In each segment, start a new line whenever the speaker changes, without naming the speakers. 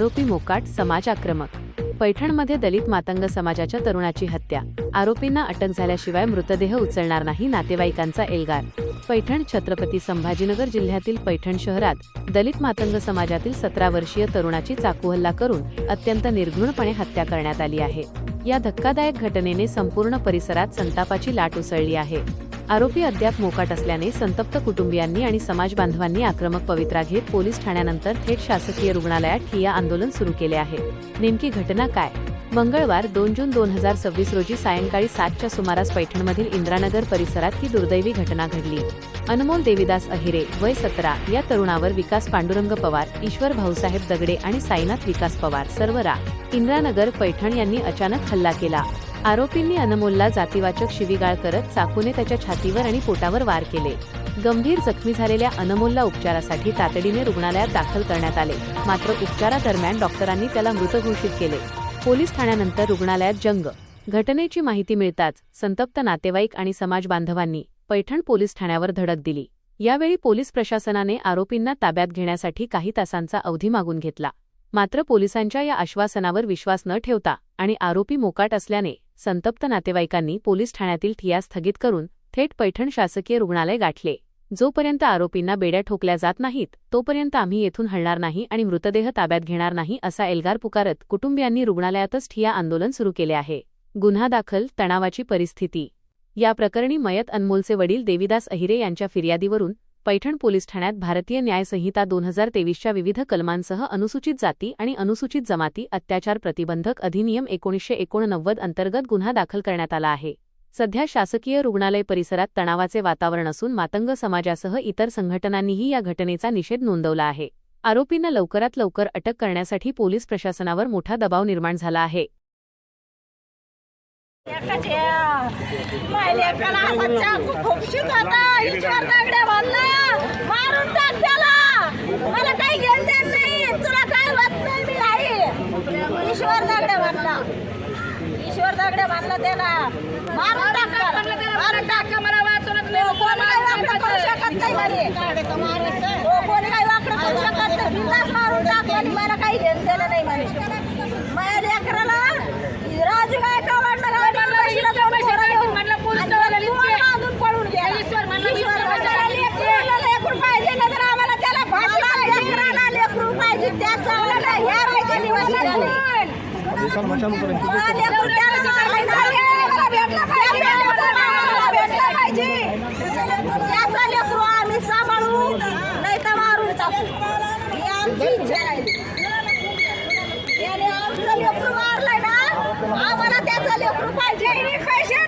आरोपी मोकाट, समाज आक्रमक। पैठणमध्ये दलित मातंग समाजाच्या तरुणाची हत्या, आरोपींना अटक झाल्याशिवाय मृतदेह उचलणार नाही, नातेवाईकांचा एल्गार। पैठण छत्रपती संभाजीनगर जिल्ह्यातील पैठण शहरात दलित मातंग समाजातील 17 वर्षीय तरुणाची चाकू हल्ला करून अत्यंत निर्घृणपणे हत्या करण्यात आली आहे। या धक्कादायक घटनेने संपूर्ण परिसरात संतापाची लाट उसळली आहे। आरोपी अद्याप मोकाट असल्याने संतप्त कुटुंबियांनी आणि समाज बांधवांनी आक्रमक पवित्रा घेत पोलीस ठाण्यानंतर थेट शासकीय रुग्णालयात ठिय्या आंदोलन सुरू केले आहे। नेमकी घटना काय? मंगळवार 2 जून 2026 रोजी सायंकाळी 7च्या सुमारास पैठणमधील इंद्रानगर परिसरात ही दुर्दैवी घटना घडली। अनमोल देविदास अहिरे, वय 17 या तरुणावर विकास पांडुरंग पवार, ईश्वर भाऊसाहेब दगडे आणि साईनाथ विकास पवार, सर्व रा. इंद्रानगर, पैठण यांनी अचानक हल्ला केला। आरोपींनी अनमोलला जातीवाचक शिवीगाळ करत चाकूने त्याच्या छातीवर आणि पोटावर वार केले। गंभीर जखमी झालेल्या अनमोलला उपचारासाठी तातडीने रुग्णालयात दाखल करण्यात आले, मात्र उपचारादरम्यान डॉक्टरांनी त्याला मृत घोषित केले। पोलीस ठाण्यानंतर रुग्णालयात जंग। घटनेची माहिती मिळताच संतप्त नातेवाईक आणि समाज बांधवांनी पैठण पोलीस ठाण्यावर धडक दिली। यावेळी पोलीस प्रशासनाने आरोपींना ताब्यात घेण्यासाठी काही तासांचा अवधी मागून घेतला, मात्र पोलिसांच्या या आश्वासनावर विश्वास न ठेवता आणि आरोपी मोकाट असल्याने संतप्त नातेवाईकांनी पोलीस ठाण्यातील ठिय्या स्थगित करून थेट पैठण शासकीय रुग्णालय गाठले। जोपर्यंत आरोपींना बेड्या ठोकल्या जात नाहीत तोपर्यंत आम्ही येथून हलणार नाही आणि मृतदेह ताब्यात घेणार नाही, असा एल्गार पुकारत कुटुंबियांनी रुग्णालयातच ठिय्या आंदोलन सुरू केले आहे। गुन्हा दाखल, तणावाची परिस्थिती। या प्रकरणी मयत अनमोलचे वडील देविदास अहिरे यांच्या फिर्यादीवरून पैठण पोलीस ठाण्यात भारतीय न्याय संहिता 2023च्या विविध कलमांसह अनुसूचित जाती आणि अनुसूचित जमाती अत्याचार प्रतिबंधक अधिनियम 1989 अंतर्गत गुन्हा दाखल करण्यात आला आहे। सध्या शासकीय रुग्णालय परिसरात तणावाचे वातावरण असून मातंग समाजासह इतर संघटनांनीही या घटनेचा निषेध नोंदवला आहे। आरोपींना लवकरात लवकर अटक करण्यासाठी पोलीस प्रशासनावर मोठा दबाव निर्माण झाला आहे।
ईश्वर दगडे मारला त्याला, मारून टाका मला वाचवत नाही, कोणी काही वाकडं करू शकत नाही म्हणे, कोणी काही वाकडं करू शकत नाही, बिनधास्त मारून टाकलं आणि मला काही घेणं देणं नाही म्हणे। माझ्या लेकराला राजू गायकवाडनं गाडीला जाऊन बांधून पळून गेला। लेकरू पाहिजे ना, तर आम्हाला त्याला भाषला लेकराला लेकरू पाहिजे, त्याचा ह्या राहायच्या निवासी आम्ही सांभाळू नाही तर मारून टाकू, ही आमची इच्छा आहे। याने आमचं लेकरू मारलंय ना, आम्हाला त्याचं लेकरू पाहिजे। पैसे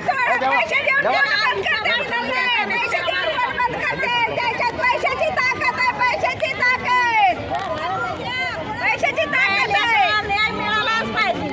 त्याच्यात पैशाची ताकद आहे, पैशाची ताकद, पैशाची ताकद आहे, न्याय मिळालाच पाहिजे।